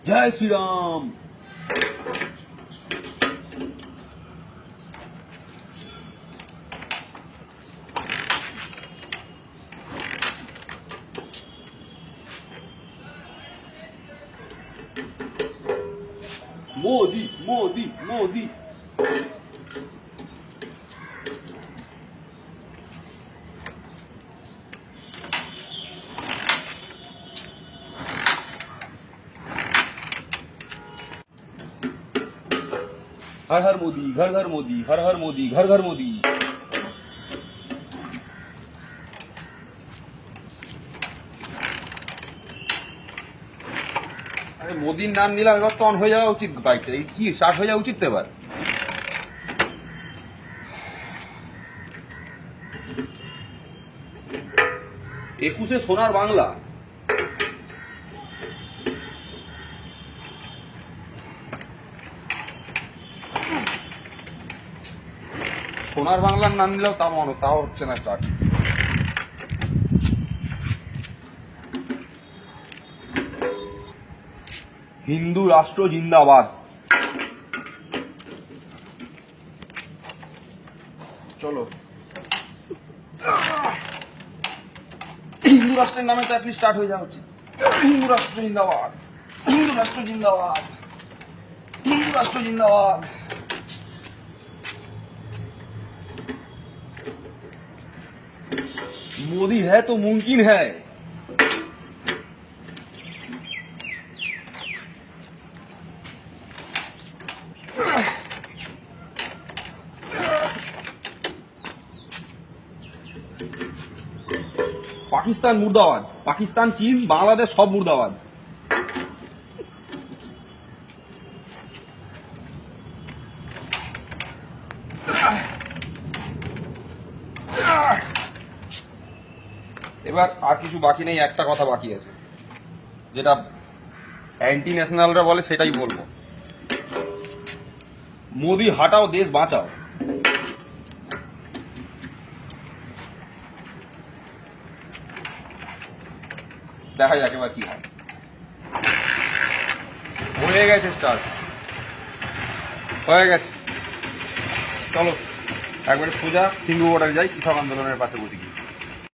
जय श्री राम। मोदी मोदी मोदी। हर हर मोदी, घर घर मोदी, हर हर मोदी, घर घर मोदी। আরে মোদির নাম নিলাম, এবার তো অন হয়ে যাওয়া উচিত বাইকটা। এই কি স্টার্ট হয়ে যাওয়া উচিত তো এবার। একুশে সোনার বাংলা। সোনার বাংলার নাম নিলেও তাও হচ্ছে না স্টার্ট। হিন্দু রাষ্ট্র জিন্দাবাদ। চলো, হিন্দু রাষ্ট্রের নামে তো অ্যাটলিস্ট স্টার্ট হয়ে যাওয়া উচিত। হিন্দু রাষ্ট্র জিন্দাবাদ, হিন্দু রাষ্ট্র জিন্দাবাদ, হিন্দু রাষ্ট্র জিন্দাবাদ। मोदी है तो मुमकिन है। পাকিস্তান মুর্দাবাদ, পাকিস্তান চীন বাংলাদেশ সব মুর্দাবাদ। এবার আর কিছু বাকি নেই, একটা কথা বাকি আছে, যেটা অ্যান্টি ন্যাশনালরা বলে সেটাই বলবো। মোদি হাটাও দেশ বাঁচাও। দেখা যাক এবার কি হয়। হয়ে গেছে স্টার্ট, হয়ে গেছে। চলো একবারে সোজা সিঙ্গু বর্ডারে যাই, কৃষক আন্দোলনের পাশে বসি।